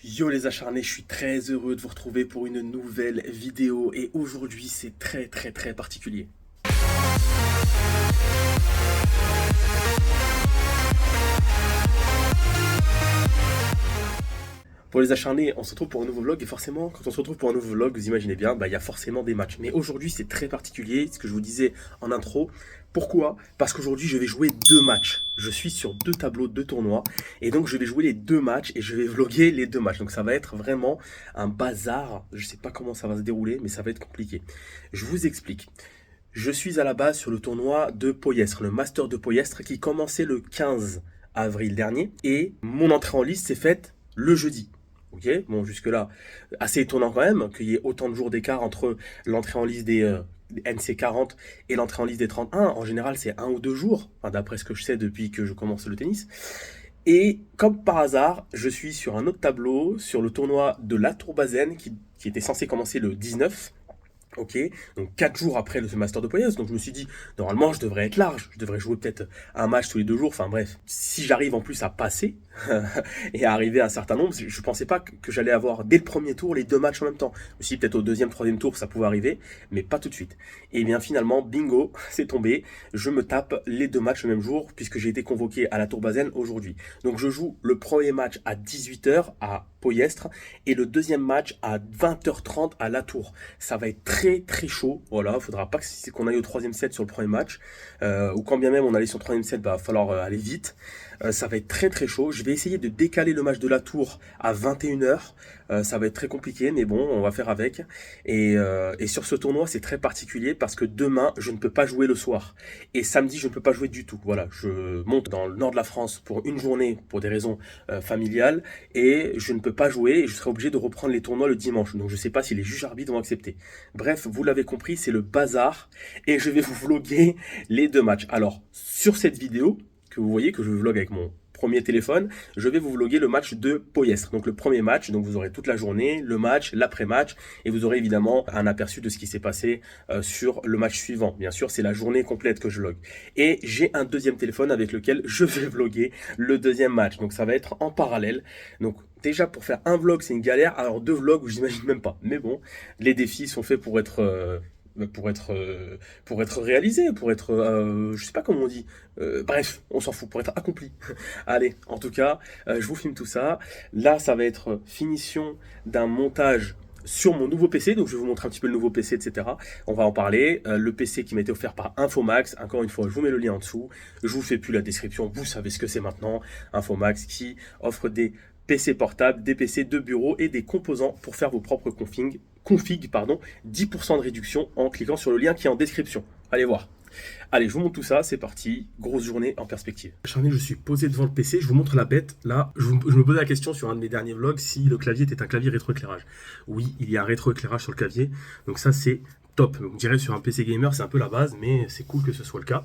Yo les acharnés, je suis très heureux de vous retrouver pour une nouvelle vidéo et aujourd'hui c'est très particulier. Pour les acharnés, on se retrouve pour un nouveau vlog et forcément quand on se retrouve pour un nouveau vlog, vous imaginez bien, il y a forcément des matchs. Mais aujourd'hui c'est très particulier, ce que je vous disais en intro. Pourquoi? Parce qu'aujourd'hui je vais jouer deux matchs. Je suis sur deux tableaux, deux tournois et donc je vais jouer les deux matchs et je vais vlogger les deux matchs. Donc ça va être vraiment un bazar. Je sais pas comment ça va se dérouler mais ça va être compliqué. Je vous explique. Je suis à la base sur le tournoi de Poyestre, le Master de Poyestre qui commençait le 15 avril dernier et mon entrée en liste s'est faite le jeudi. Ok, bon jusque-là, assez étonnant quand même qu'il y ait autant de jours d'écart entre l'entrée en liste des NC40 et l'entrée en liste des 31. En général, c'est 1 ou 2 jours, enfin, d'après ce que je sais depuis que je commence le tennis. Et comme par hasard, je suis sur un autre tableau, sur le tournoi de La Tourbazen qui était censé commencer le 19. Ok, donc 4 jours après le Master de Poyes, donc je me suis dit, normalement je devrais être large, je devrais jouer peut-être un match tous les 2 jours, enfin bref, si j'arrive en plus à passer et à arriver à un certain nombre, je pensais pas que j'allais avoir dès le premier tour les deux matchs en même temps. Aussi peut-être au deuxième, troisième tour ça pouvait arriver, mais pas tout de suite. Et bien finalement, bingo, c'est tombé, je me tape les deux matchs le même jour puisque j'ai été convoqué à la Tourbazen aujourd'hui. Donc je joue le premier match à 18 h à Poyestre et le deuxième match à 20 h 30 à La Tour. Ça va être très chaud. Voilà, il faudra pas qu'on aille au troisième set sur le premier match. Ou quand bien même on allait sur le troisième set, bah, va falloir aller vite. Ça va être très chaud. Je vais essayer de décaler le match de La Tour à 21 h. Ça va être très compliqué, mais bon, on va faire avec. Et sur ce tournoi, c'est très particulier parce que demain, je ne peux pas jouer le soir. Et samedi, je ne peux pas jouer du tout. Voilà, je monte dans le nord de la France pour une journée pour des raisons familiales et je ne peux pas jouer et je serai obligé de reprendre les tournois le dimanche. Donc je ne sais pas si les juges arbitres vont accepter. Bref, vous l'avez compris, c'est le bazar et je vais vous vloguer les deux matchs. Alors, sur cette vidéo que vous voyez que je vlog avec mon premier téléphone, je vais vous vloguer le match de Poyestre. Donc le premier match, donc vous aurez toute la journée, le match, l'après-match, et vous aurez évidemment un aperçu de ce qui s'est passé sur le match suivant. Bien sûr, c'est la journée complète que je vlog. Et j'ai un deuxième téléphone avec lequel je vais vloguer le deuxième match. Donc ça va être en parallèle. Donc déjà pour faire un vlog, c'est une galère. Alors deux vlogs, j'imagine même pas. Mais bon, les défis sont faits pour être réalisé, pour être, je sais pas comment on dit, bref, on s'en fout, pour être accompli. Allez, en tout cas, je vous filme tout ça. Là, ça va être finition d'un montage sur mon nouveau PC, donc je vais vous montrer un petit peu le nouveau PC, etc. On va en parler. Le PC qui m'a été offert par Infomax, encore une fois, je vous mets le lien en dessous. Je vous fais plus la description, vous savez ce que c'est maintenant. Infomax qui offre des PC portables, des PC de bureau et des composants pour faire vos propres configs, 10% de réduction en cliquant sur le lien qui est en description. Allez voir. Allez, je vous montre tout ça, c'est parti. Grosse journée en perspective. Acharné, je suis posé devant le PC, je vous montre la bête. Là, je me posais la question sur un de mes derniers vlogs si le clavier était un clavier rétroéclairage. Oui, il y a un rétroéclairage sur le clavier, donc ça c'est top. Donc, je dirais sur un PC gamer, c'est un peu la base, mais c'est cool que ce soit le cas.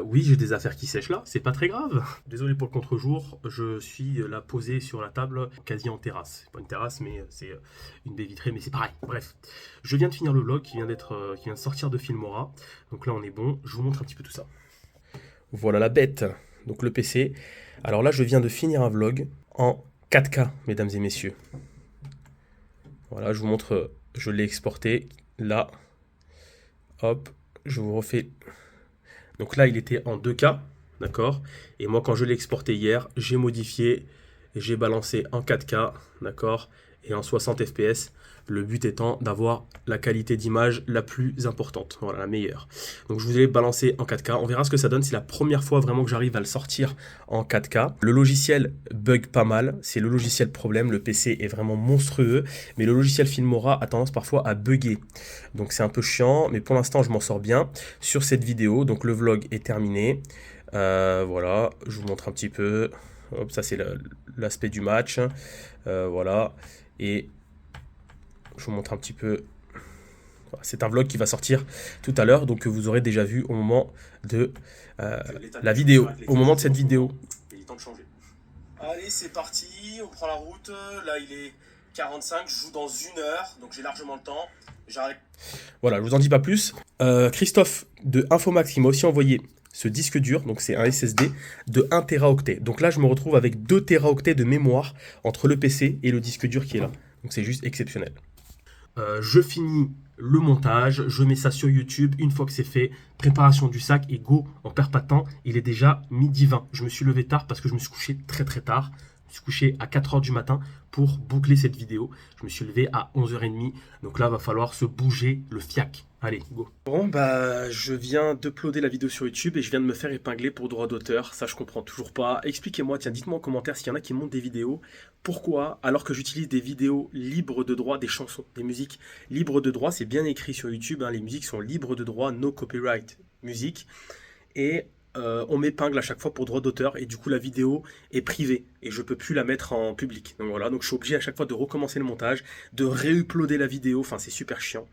Oui, j'ai des affaires qui sèchent là, c'est pas très grave. Désolé pour le contre-jour, je suis là posé sur la table, quasi en terrasse. C'est pas une terrasse, mais c'est une baie vitrée, mais c'est pareil. Bref, je viens de finir le vlog qui vient de sortir de Filmora. Donc là, on est bon. Je vous montre un petit peu tout ça. Voilà la bête. Donc le PC. Alors là, je viens de finir un vlog en 4K, mesdames et messieurs. Voilà, je vous montre, je l'ai exporté. Là, hop, je vous refais. Donc là, il était en 2K, d'accord. Et moi, quand je l'ai exporté hier, j'ai modifié, j'ai balancé en 4K, d'accord, et en 60 fps. Le but étant d'avoir la qualité d'image la plus importante, voilà, la meilleure. Donc je vous ai balancé en 4K, on verra ce que ça donne. C'est la première fois vraiment que j'arrive à le sortir en 4K. Le logiciel bug pas mal, c'est le logiciel problème, le PC est vraiment monstrueux, mais le logiciel Filmora a tendance parfois à bugger. Donc c'est un peu chiant, mais pour l'instant je m'en sors bien sur cette vidéo. Donc le vlog est terminé. Voilà, je vous montre un petit peu. Hop, ça c'est l'aspect du match. Voilà, et je vous montre un petit peu. C'est un vlog qui va sortir tout à l'heure, donc que vous aurez déjà vu au moment de la vidéo, au moment de cette vidéo. Il est temps de changer. Allez, c'est parti, on prend la route. Là, il est 45, je joue dans 1 heure, donc j'ai largement le temps. J'arrête. Voilà, je vous en dis pas plus. Christophe de Infomax qui m'a aussi envoyé ce disque dur, donc c'est un SSD de 1 Teraoctet. Donc là, je me retrouve avec 2 Teraoctets de mémoire entre le PC et le disque dur qui est là. Donc c'est juste exceptionnel. Je finis le montage, je mets ça sur YouTube. Une fois que c'est fait, préparation du sac et go, on perd pas de temps. Il est déjà 12h20. Je me suis levé tard parce que je me suis couché très très tard. Je me suis couché à 4h du matin pour boucler cette vidéo. Je me suis levé à 11h30. Donc là, va falloir se bouger le fiac. Allez, go. Bon, bah, je viens d'uploader la vidéo sur YouTube et je viens de me faire épingler pour droit d'auteur. Ça, je comprends toujours pas. Expliquez-moi, tiens, dites-moi en commentaire s'il y en a qui montent des vidéos. Pourquoi, alors que j'utilise des vidéos libres de droit, des chansons, des musiques libres de droit, c'est bien écrit sur YouTube, hein, les musiques sont libres de droit, no copyright musique. Et on m'épingle à chaque fois pour droit d'auteur et du coup la vidéo est privée et je peux plus la mettre en public. Donc voilà, donc je suis obligé à chaque fois de recommencer le montage, de réuploader la vidéo, enfin c'est super chiant.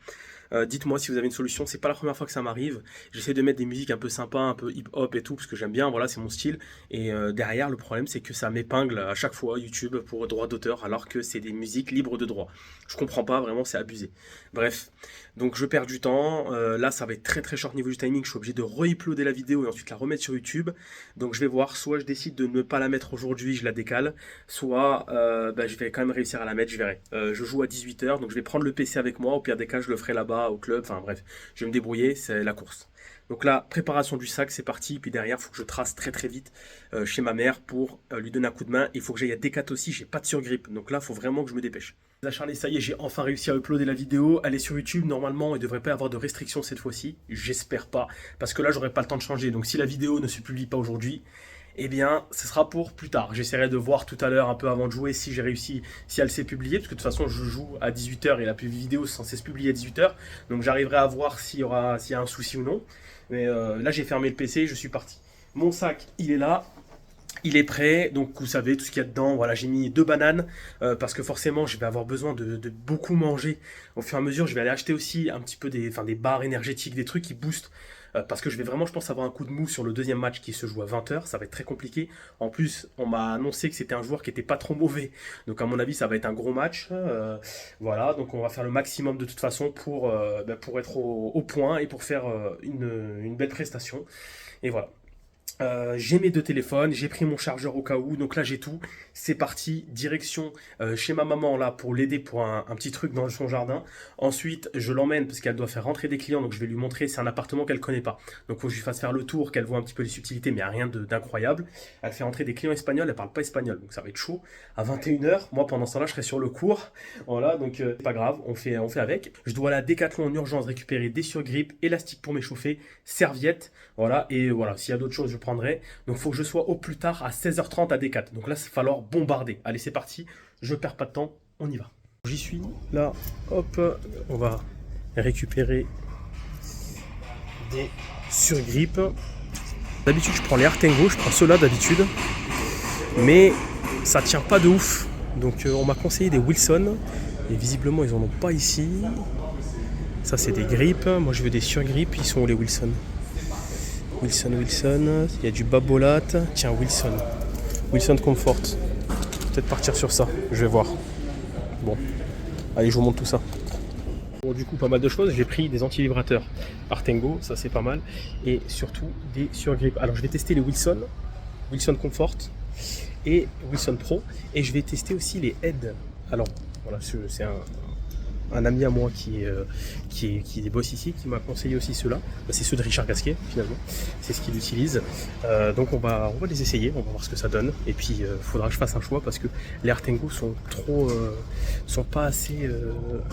Dites-moi si vous avez une solution, c'est pas la première fois que ça m'arrive. J'essaie de mettre des musiques un peu sympas, un peu hip-hop et tout, parce que j'aime bien, voilà, c'est mon style. Et derrière, le problème, c'est que ça m'épingle à chaque fois YouTube pour droit d'auteur, alors que c'est des musiques libres de droit. Je comprends pas, vraiment, c'est abusé. Bref, donc je perds du temps. Là, ça va être très très short niveau du timing. Je suis obligé de re-uploader la vidéo et ensuite la remettre sur YouTube. Donc je vais voir, soit je décide de ne pas la mettre aujourd'hui, je la décale, soit je vais quand même réussir à la mettre, je verrai. Je joue à 18h, donc je vais prendre le PC avec moi. Au pire des cas, je le ferai là-bas au club, enfin bref, je vais me débrouiller, c'est la course. Donc là, préparation du sac, c'est parti, puis derrière, il faut que je trace très très vite chez ma mère pour lui donner un coup de main. Il faut que j'aille à Decat aussi, j'ai pas de surgrip, donc là, il faut vraiment que je me dépêche. Acharné, ça y est, j'ai enfin réussi à uploader la vidéo, elle est sur YouTube, normalement, il ne devrait pas y avoir de restrictions cette fois-ci, j'espère pas, parce que là, j'aurai pas le temps de changer, donc si la vidéo ne se publie pas aujourd'hui, eh bien, ce sera pour plus tard. J'essaierai de voir tout à l'heure, un peu avant de jouer, si j'ai réussi, si elle s'est publiée, parce que de toute façon, je joue à 18h et la vidéo est censée se publier à 18h. Donc, j'arriverai à voir s'il y a un souci ou non. Mais là, j'ai fermé le PC, je suis parti. Mon sac, il est là. Il est prêt, donc vous savez tout ce qu'il y a dedans. Voilà, j'ai mis 2 bananes parce que forcément je vais avoir besoin de beaucoup manger. Au fur et à mesure, je vais aller acheter aussi un petit peu des barres énergétiques, des trucs qui boostent. Parce que je vais vraiment, je pense, avoir un coup de mou sur le deuxième match qui se joue à 20h. Ça va être très compliqué. En plus, on m'a annoncé que c'était un joueur qui n'était pas trop mauvais. Donc à mon avis, ça va être un gros match. Voilà, donc on va faire le maximum de toute façon pour être au point et pour faire une belle prestation. Et voilà. J'ai mes 2 téléphones, j'ai pris mon chargeur au cas où, donc là j'ai tout, c'est parti, direction chez ma maman là pour l'aider pour un petit truc dans son jardin. Ensuite je l'emmène parce qu'elle doit faire rentrer des clients, donc je vais lui montrer, c'est un appartement qu'elle connaît pas, donc il faut que je lui fasse faire le tour, qu'elle voit un petit peu les subtilités, mais rien d'incroyable. Elle fait rentrer des clients espagnols, elle parle pas espagnol, donc ça va être chaud. À 21h, moi pendant ce temps là je serai sur le cours, voilà, donc c'est pas grave, on fait avec. Je dois aller à Decathlon en urgence récupérer des surgrippes, élastiques pour m'échauffer, serviettes, voilà, et voilà, s'il y a d'autres choses je prendrai. Donc il faut que je sois au plus tard à 16h30 à Decat. Donc là, il va falloir bombarder. Allez, c'est parti. Je perds pas de temps. On y va. J'y suis. Là, hop. On va récupérer des surgrippes. D'habitude, je prends les Artengo. Je prends ceux-là d'habitude. Mais ça tient pas de ouf. Donc on m'a conseillé des Wilson. Et visiblement, ils en ont pas ici. Ça, c'est des grippes. Moi, je veux des surgrippes. Ils sont où les Wilson ? Wilson, il y a du Babolat, tiens Wilson Comfort, peut-être partir sur ça, je vais voir. Bon, allez je vous montre tout ça. Bon, du coup pas mal de choses, j'ai pris des anti-vibrateurs Artengo, ça c'est pas mal, et surtout des surgrippes. Alors je vais tester les Wilson Comfort et Wilson Pro, et je vais tester aussi les Head. Alors voilà, c'est un ami à moi qui bosse ici, qui m'a conseillé aussi ceux-là. C'est ceux de Richard Gasquet finalement, c'est ce qu'il utilise. Donc on va les essayer, on va voir ce que ça donne. Et puis il faudra que je fasse un choix parce que les Artengo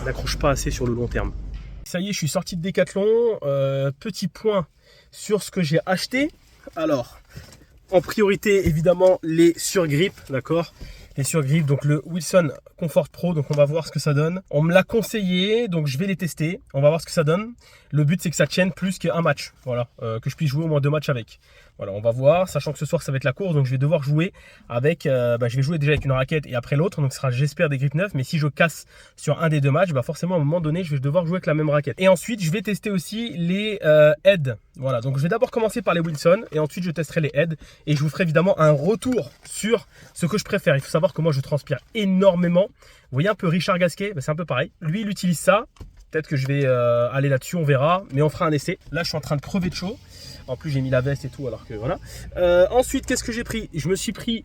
n'accrochent pas assez sur le long terme. Ça y est, je suis sorti de Decathlon. Petit point sur ce que j'ai acheté. Alors, en priorité évidemment les surgrippes, d'accord. Les surgrippes, donc le Wilson Comfort Pro, donc on va voir ce que ça donne. On me l'a conseillé, donc je vais les tester. On va voir ce que ça donne. Le but c'est que ça tienne plus qu'un match, voilà, que je puisse jouer au moins 2 matchs avec. Voilà, on va voir, sachant que ce soir ça va être la course, donc je vais devoir jouer avec, je vais jouer déjà avec une raquette et après l'autre, donc ce sera j'espère des grippes neuves, mais si je casse sur un des 2 matchs, forcément à un moment donné je vais devoir jouer avec la même raquette. Et ensuite je vais tester aussi les Head, voilà, donc je vais d'abord commencer par les Wilson et ensuite je testerai les Head et je vous ferai évidemment un retour sur ce que je préfère. Il faut savoir que moi je transpire énormément, vous voyez un peu Richard Gasquet, c'est un peu pareil, lui il utilise ça. Peut-être que je vais aller là-dessus, on verra, mais on fera un essai. Là, je suis en train de crever de chaud. En plus, j'ai mis la veste et tout, alors que voilà. Ensuite, qu'est-ce que j'ai pris? Je me suis pris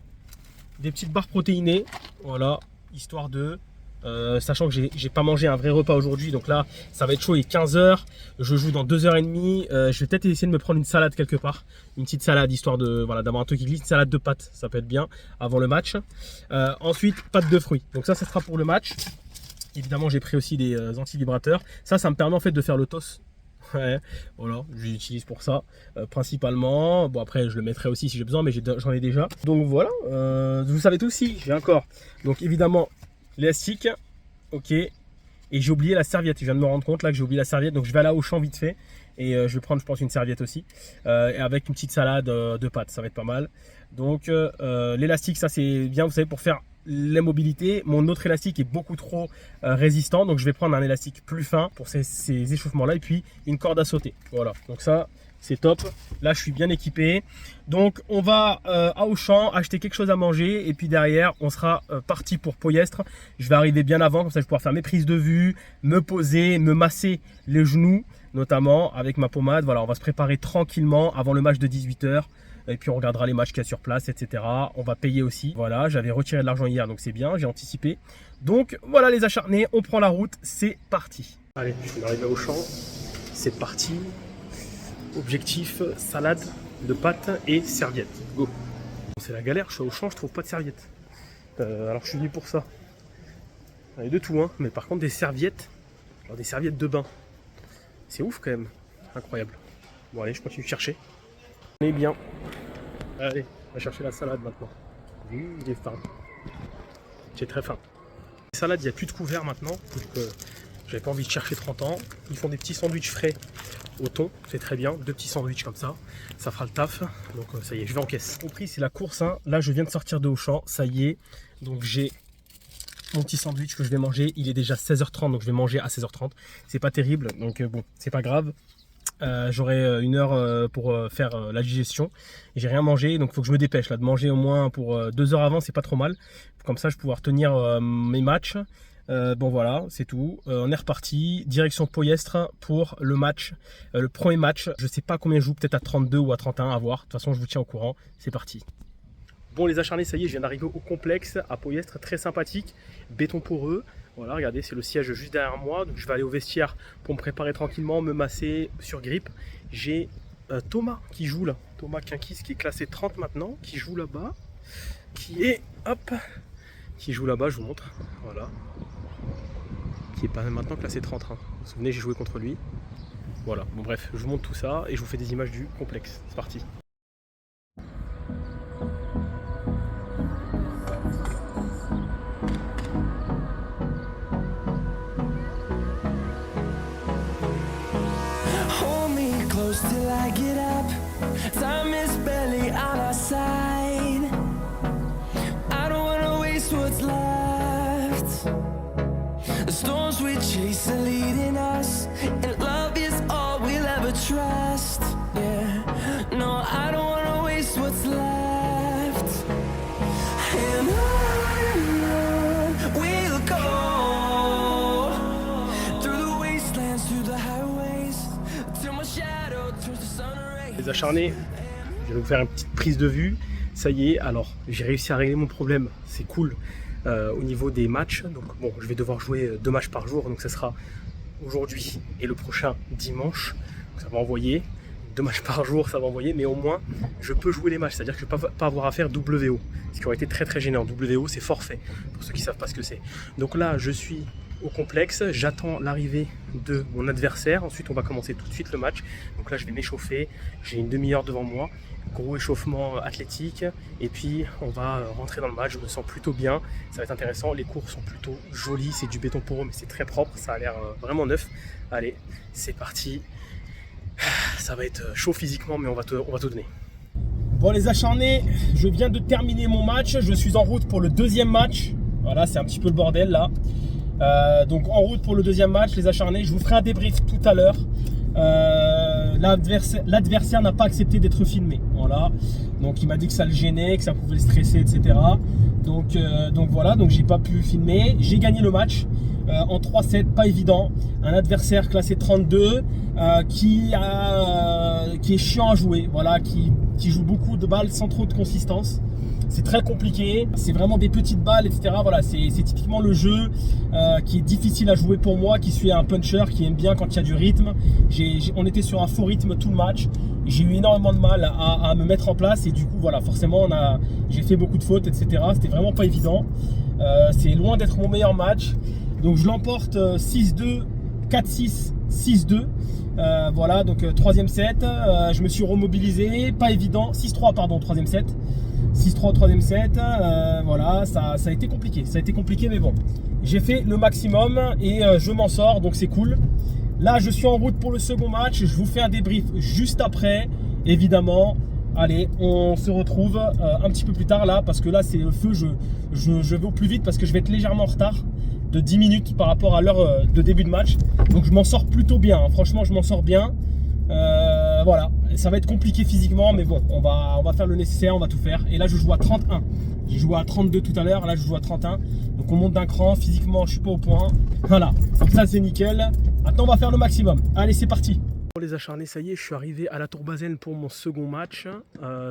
des petites barres protéinées. Voilà, histoire de... sachant que j'ai pas mangé un vrai repas aujourd'hui, donc là ça va être chaud, il est 15h, je joue dans 2h30, je vais peut-être essayer de me prendre une salade quelque part, une petite salade histoire de voilà, d'avoir un truc qui glisse, une salade de pâtes, ça peut être bien avant le match. Ensuite pâtes de fruits, donc ça sera pour le match. Évidemment j'ai pris aussi des anti-vibrateurs, ça me permet en fait de faire le toss. Ouais, voilà, j'utilise pour ça principalement. Bon après je le mettrai aussi si j'ai besoin, mais j'en ai déjà. Donc voilà, vous savez tous, si j'ai encore. Donc évidemment l'élastique, ok, et j'ai oublié la serviette. Je viens de me rendre compte là que j'ai oublié la serviette, donc je vais aller au champ vite fait et je vais prendre, je pense, une serviette aussi, et avec une petite salade de pâtes, ça va être pas mal. Donc l'élastique, ça c'est bien, vous savez, pour faire les mobilités. Mon autre élastique est beaucoup trop résistant, donc je vais prendre un élastique plus fin pour ces échauffements là, et puis une corde à sauter. Voilà, donc ça c'est top. Là je suis bien équipé, donc on va à Auchan acheter quelque chose à manger, et puis derrière on sera parti pour Ploiestre. Je vais arriver bien avant, comme ça je vais pouvoir faire mes prises de vue, me poser, me masser les genoux notamment avec ma pommade. Voilà, on va se préparer tranquillement avant le match de 18h. Et puis on regardera les matchs qu'il y a sur place, etc. On va payer aussi. Voilà, j'avais retiré de l'argent hier, donc c'est bien, j'ai anticipé. Donc voilà les acharnés, on prend la route, c'est parti. Allez, je suis arrivé au champ, c'est parti. Objectif, salade de pâtes et serviette. Go. C'est la galère, je suis au champ, je trouve pas de serviette. Alors je suis venu pour ça. Il y a de tout, hein, mais par contre des serviettes, genre des serviettes de bain. C'est ouf quand même, incroyable. Bon allez, je continue de chercher. On est bien. Allez, on va chercher la salade maintenant. Il est faim. J'ai très faim. La salade, il n'y a plus de couvert maintenant. Donc j'avais pas envie de chercher 30 ans. Ils font des petits sandwichs frais au thon, c'est très bien. 2 petits sandwichs comme ça. Ça fera le taf. Donc ça y est, je vais en caisse. Compris, c'est la course. Hein. Là, je viens de sortir de Auchan. Ça y est. Donc j'ai mon petit sandwich que je vais manger. Il est déjà 16h30, donc je vais manger à 16h30. C'est pas terrible, donc bon, c'est pas grave. J'aurai 1 heure pour faire la digestion. J'ai rien mangé, donc il faut que je me dépêche là, de manger au moins pour 2 heures avant, c'est pas trop mal. Comme ça, je vais pouvoir tenir mes matchs. Bon voilà, c'est tout. On est reparti. Direction Ploiestre pour le match. Le premier match, je sais pas combien je joue, peut-être à 32 ou à 31, à voir. De toute façon, je vous tiens au courant. C'est parti. Bon les acharnés, ça y est, je viens d'arriver au complexe à Ploiestre, très sympathique. Béton poreux. Voilà, regardez, c'est le siège juste derrière moi. Donc je vais aller au vestiaire pour me préparer tranquillement, me masser sur grippe. J'ai Thomas qui joue là. Thomas Kinkis qui est classé 30 maintenant, qui joue là-bas. Qui joue là-bas, je vous montre. Voilà. Qui est pas maintenant classé 30. Hein. Vous vous souvenez, j'ai joué contre lui. Voilà, bon bref, je vous montre tout ça et je vous fais des images du complexe. C'est parti. Till I get up, time is barely on our side. I don't wanna waste what's left. The storms we chase are leading us, and love is all we'll ever trust. Yeah, no, I don't wanna waste what's left. And on we'll go, through the wastelands, through the highways, till my shadow. Les acharnés, je vais vous faire une petite prise de vue. Ça y est, alors j'ai réussi à régler mon problème, c'est cool au niveau des matchs. Donc bon, je vais devoir jouer 2 matchs par jour, donc ça sera aujourd'hui et le prochain dimanche. Donc, ça va envoyer 2 matchs par jour, ça va envoyer, mais au moins je peux jouer les matchs, c'est-à-dire que je ne vais pas avoir à faire WO, ce qui aurait été très très gênant. WO, c'est forfait, pour ceux qui ne savent pas ce que c'est. Donc là, je suis au complexe, j'attends l'arrivée de mon adversaire, ensuite on va commencer tout de suite le match. Donc là je vais m'échauffer, j'ai une demi-heure devant moi, gros échauffement athlétique, et puis on va rentrer dans le match. Je me sens plutôt bien, ça va être intéressant, les cours sont plutôt jolis, c'est du béton poreux mais c'est très propre, ça a l'air vraiment neuf. Allez, c'est parti, ça va être chaud physiquement mais on va tout donner. Bon les acharnés, je viens de terminer mon match, je suis en route pour le 2e match. Voilà, c'est un petit peu le bordel là. Donc en route pour le 2e match, les acharnés, je vous ferai un débrief tout à l'heure. L'adversaire n'a pas accepté d'être filmé, voilà. Donc il m'a dit que ça le gênait, que ça pouvait le stresser, etc. Donc voilà, donc j'ai pas pu filmer. J'ai gagné le match en 3-7, pas évident. Un adversaire classé 32 qui est chiant à jouer, voilà, qui joue beaucoup de balles sans trop de consistance. C'est très compliqué, c'est vraiment des petites balles, etc. Voilà, c'est typiquement le jeu qui est difficile à jouer pour moi, qui suis un puncher, qui aime bien quand il y a du rythme. On était sur un faux rythme tout le match. J'ai eu énormément de mal à me mettre en place et du coup, voilà, forcément, j'ai fait beaucoup de fautes, etc. C'était vraiment pas évident. C'est loin d'être mon meilleur match. Donc je l'emporte 6-2, 4-6, 6-2. Voilà, donc troisième set. Je me suis remobilisé, pas évident. 6-3, pardon, troisième set. 6-3 au troisième set, voilà, ça a été compliqué. Ça a été compliqué, mais bon. J'ai fait le maximum et je m'en sors, donc c'est cool. Là, je suis en route pour le second match. Je vous fais un débrief juste après, évidemment. Allez, on se retrouve un petit peu plus tard là, parce que là, c'est le feu. Je vais au plus vite parce que je vais être légèrement en retard de 10 minutes par rapport à l'heure de début de match. Donc, je m'en sors plutôt bien. Hein. Franchement, je m'en sors bien. Voilà, ça va être compliqué physiquement, mais bon, on va faire le nécessaire, on va tout faire. Et là, je joue à 31. J'ai joué à 32 tout à l'heure, là, je joue à 31. Donc, on monte d'un cran. Physiquement, je suis pas au point. Voilà, donc ça, c'est nickel. Maintenant, on va faire le maximum. Allez, c'est parti. Pour les acharnés, ça y est, je suis arrivé à la Tour Bazen pour mon second match.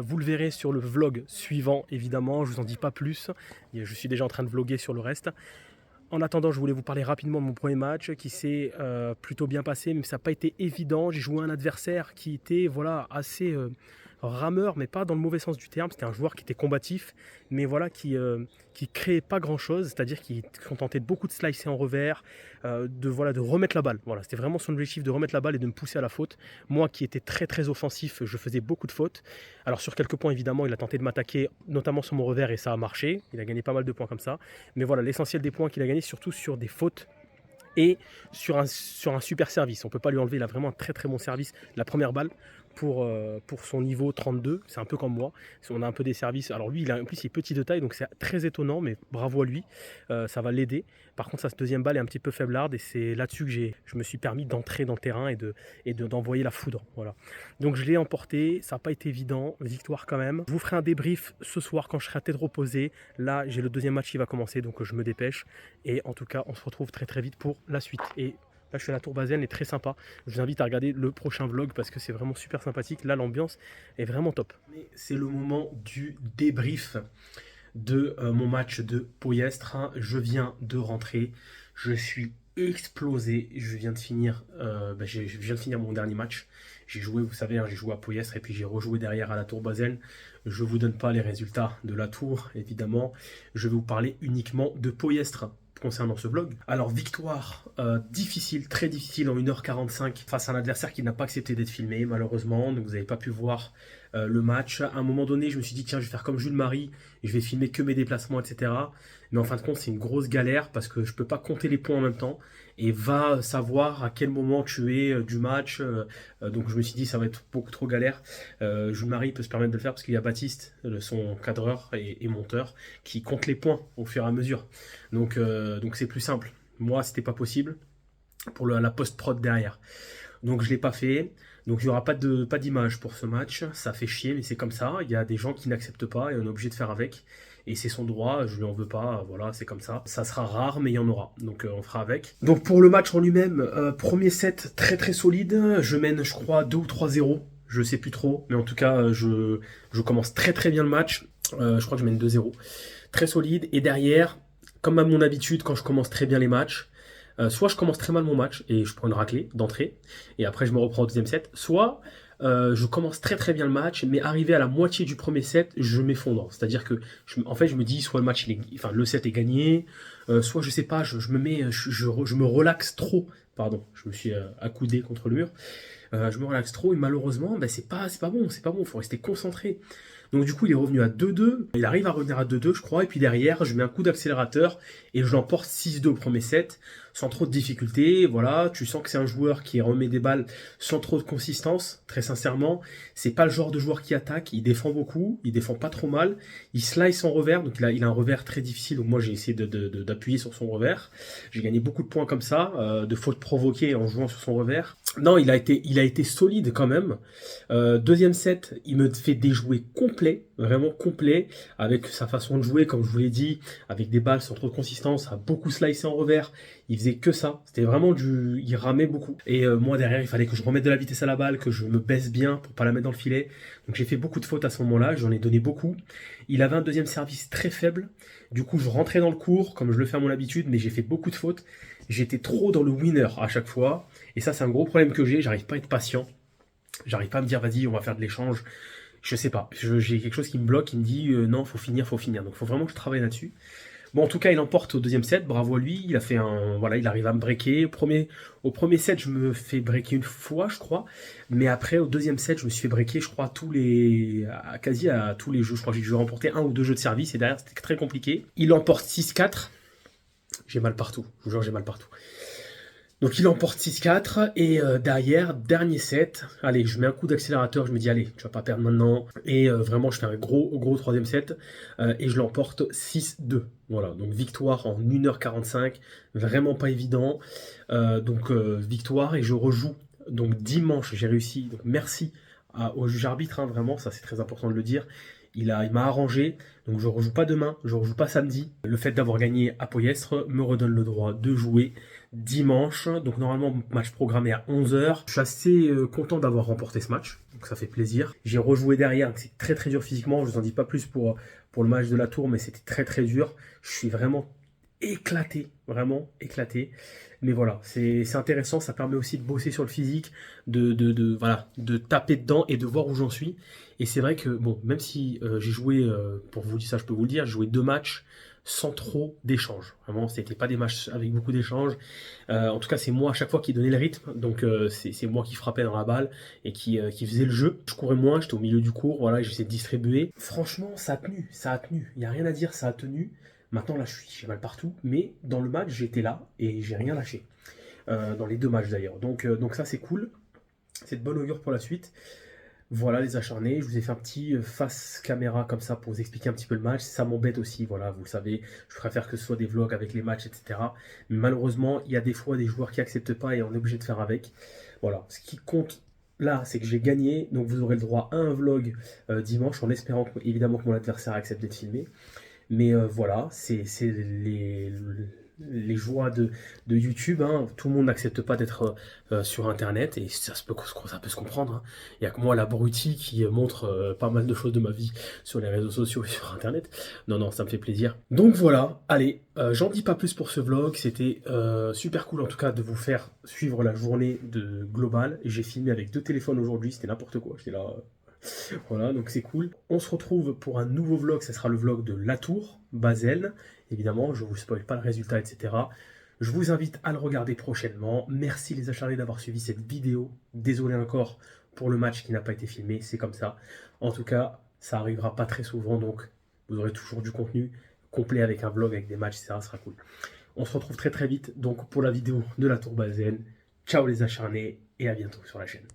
Vous le verrez sur le vlog suivant, évidemment. Je vous en dis pas plus. Je suis déjà en train de vlogger sur le reste. En attendant, je voulais vous parler rapidement de mon premier match qui s'est plutôt bien passé, mais ça n'a pas été évident. J'ai joué un adversaire qui était voilà, assez rameur, mais pas dans le mauvais sens du terme. C'était un joueur qui était combatif, mais voilà, qui créait pas grand-chose, c'est-à-dire qu'il se contentait de beaucoup de slicer en revers, de remettre la balle. Voilà, c'était vraiment son objectif de remettre la balle et de me pousser à la faute. Moi qui étais très très offensif, je faisais beaucoup de fautes. Alors sur quelques points, évidemment, il a tenté de m'attaquer, notamment sur mon revers, et ça a marché. Il a gagné pas mal de points comme ça. Mais voilà, l'essentiel des points qu'il a gagné, surtout sur des fautes et sur un super service. On ne peut pas lui enlever, il a vraiment un très très bon service. La première balle, pour son niveau 32, c'est un peu comme moi. On a un peu des services. Alors lui, en plus, il est petit de taille, donc c'est très étonnant, mais bravo à lui. Ça va l'aider. Par contre, sa deuxième balle est un petit peu faiblarde et c'est là-dessus que je me suis permis d'entrer dans le terrain et d'envoyer la foudre. Voilà. Donc je l'ai emporté. Ça n'a pas été évident. Victoire quand même. Je vous ferai un débrief ce soir quand je serai à tête reposée. Là, j'ai le deuxième match qui va commencer, donc je me dépêche. Et en tout cas, on se retrouve très très vite pour la suite. Et là, je suis à la Tour Bazen, elle est très sympa. Je vous invite à regarder le prochain vlog parce que c'est vraiment super sympathique. Là, l'ambiance est vraiment top. Mais c'est le moment du débrief de mon match de Ploiestre. Je viens de rentrer. Je suis explosé. Je viens de finir mon dernier match. J'ai joué, vous savez, j'ai joué à Ploiestre et puis j'ai rejoué derrière à la Tour Bazen. Je ne vous donne pas les résultats de la tour, évidemment. Je vais vous parler uniquement de Ploiestre concernant ce vlog. Alors victoire difficile, très difficile en 1h45 face à un adversaire qui n'a pas accepté d'être filmé malheureusement, donc vous n'avez pas pu voir le match. À un moment donné je me suis dit tiens je vais faire comme Jules Marie, je vais filmer que mes déplacements etc. Mais en fin de compte c'est une grosse galère parce que je peux pas compter les points en même temps et va savoir à quel moment tu es du match, donc je me suis dit ça va être beaucoup trop galère. Jules Marie peut se permettre de le faire parce qu'il y a Baptiste, son cadreur et monteur, qui compte les points au fur et à mesure. Donc c'est plus simple. Moi, c'était pas possible pour la post-prod derrière. Donc je l'ai pas fait. Donc il n'y aura pas d'image pour ce match. Ça fait chier, mais c'est comme ça. Il y a des gens qui n'acceptent pas et on est obligé de faire avec. Et c'est son droit, je lui en veux pas. Voilà, c'est comme ça. Ça sera rare, mais il y en aura. Donc on fera avec. Donc pour le match en lui-même, premier set très très solide. Je mène, je crois, 2 ou 3-0. Je sais plus trop. Mais en tout cas, je commence très très bien le match. Je crois que je mène 2-0. Très solide. Et derrière, comme à mon habitude, quand je commence très bien les matchs, soit je commence très mal mon match et je prends une raclée d'entrée, et après je me reprends au deuxième set, soit je commence très très bien le match, mais arrivé à la moitié du premier set, je m'effondre. C'est-à-dire que en fait je me dis soit le set est gagné, soit je sais pas, je me relaxe trop. Pardon, je me suis accoudé contre le mur. Je me relaxe trop et malheureusement, c'est pas bon, il faut rester concentré. Donc du coup, il est revenu à 2-2. Il arrive à revenir à 2-2, je crois. Et puis derrière, je mets un coup d'accélérateur et je l'emporte 6-2 au premier set. sans trop de difficultés. Voilà, tu sens que c'est un joueur qui remet des balles sans trop de consistance. Très sincèrement, c'est pas le genre de joueur qui attaque. Il défend beaucoup, il défend pas trop mal. Il slice en revers, donc il a un revers très difficile. Donc moi j'ai essayé d'appuyer sur son revers. J'ai gagné beaucoup de points comme ça, de fautes provoquées en jouant sur son revers. Non, il a été solide quand même. Deuxième set, il me fait déjouer complet, vraiment complet, avec sa façon de jouer, comme je vous l'ai dit, avec des balles sans trop de consistance, a beaucoup slicé en revers. Il faisait que ça. C'était vraiment il ramait beaucoup. Et moi derrière, il fallait que je remette de la vitesse à la balle, que je me baisse bien pour pas la mettre dans le filet. Donc j'ai fait beaucoup de fautes à ce moment-là. J'en ai donné beaucoup. Il avait un deuxième service très faible. Du coup, je rentrais dans le court, comme je le fais à mon habitude, mais j'ai fait beaucoup de fautes. J'étais trop dans le winner à chaque fois. Et ça, c'est un gros problème que j'ai. J'arrive pas à être patient. J'arrive pas à me dire, vas-y, on va faire de l'échange. Je sais pas. J'ai quelque chose qui me bloque, qui me dit, non, faut finir. Donc, faut vraiment que je travaille là-dessus. Bon, en tout cas, il emporte au deuxième set. Bravo à lui. Il a fait voilà, il arrive à me breaker. Au premier set, je me fais breaker une fois, je crois. Mais après, au deuxième set, je me suis fait breaker, je crois, quasi à tous les jeux. Je crois que j'ai remporté 1 ou 2 jeux de service. Et derrière, c'était très compliqué. Il emporte 6-4. J'ai mal partout. Je vous jure, j'ai mal partout. Donc il emporte 6-4 et derrière, dernier set, allez, je mets un coup d'accélérateur, je me dis allez, tu vas pas perdre maintenant. Et vraiment, je fais un gros troisième set et je l'emporte 6-2. Voilà, donc victoire en 1h45, vraiment pas évident. Victoire et je rejoue. Donc dimanche, j'ai réussi. Donc merci au juge arbitre, hein, vraiment, ça c'est très important de le dire. Il m'a arrangé, donc je ne rejoue pas demain, je ne rejoue pas samedi. Le fait d'avoir gagné à Poyestre me redonne le droit de jouer dimanche. Donc normalement, match programmé à 11h. Je suis assez content d'avoir remporté ce match, donc ça fait plaisir. J'ai rejoué derrière, donc c'est très dur physiquement. Je ne vous en dis pas plus pour le match de la Tour, mais c'était très dur. Je suis vraiment éclaté, vraiment éclaté. Mais voilà, c'est intéressant, ça permet aussi de bosser sur le physique, de taper dedans et de voir où j'en suis. Et c'est vrai que, bon, même si j'ai joué, pour vous dire ça, je peux vous le dire, j'ai joué 2 matchs sans trop d'échanges. Vraiment, c'était pas des matchs avec beaucoup d'échanges. En tout cas, c'est moi à chaque fois qui donnais le rythme. Donc, c'est moi qui frappais dans la balle et qui faisait le jeu. Je courais moins, j'étais au milieu du court, voilà, j'essayais de distribuer. Franchement, ça a tenu. Il n'y a rien à dire, ça a tenu. Maintenant, là, j'ai mal partout, mais dans le match, j'étais là et j'ai rien lâché. Dans les 2 matchs d'ailleurs. Donc ça, c'est cool. C'est de bonne augure pour la suite. Voilà les acharnés. Je vous ai fait un petit face caméra comme ça pour vous expliquer un petit peu le match. Ça m'embête aussi, voilà, vous le savez. Je préfère que ce soit des vlogs avec les matchs, etc. Mais malheureusement, il y a des fois des joueurs qui n'acceptent pas et on est obligé de faire avec. Voilà, ce qui compte là, c'est que j'ai gagné. Donc vous aurez le droit à un vlog dimanche en espérant évidemment que mon adversaire accepte d'être filmé. Mais voilà, c'est les joies de YouTube, hein. Tout le monde n'accepte pas d'être sur Internet et ça peut se comprendre, hein. Il n'y a que moi, l'abruti, qui montre pas mal de choses de ma vie sur les réseaux sociaux et sur Internet. Non, ça me fait plaisir. Donc voilà, allez, j'en dis pas plus pour ce vlog. C'était super cool en tout cas de vous faire suivre la journée de Global. J'ai filmé avec 2 téléphones aujourd'hui, c'était n'importe quoi. J'étais là... Voilà, donc c'est cool. On se retrouve pour un nouveau vlog, ça sera le vlog de la Tour, Basel. Évidemment, je ne vous spoil pas le résultat, etc. Je vous invite à le regarder prochainement. Merci les acharnés d'avoir suivi cette vidéo. Désolé encore pour le match qui n'a pas été filmé, c'est comme ça. En tout cas, ça arrivera pas très souvent, donc vous aurez toujours du contenu complet avec un vlog, avec des matchs, etc. Ça sera cool. On se retrouve très vite donc pour la vidéo de la Tour Basel. Ciao les acharnés et à bientôt sur la chaîne.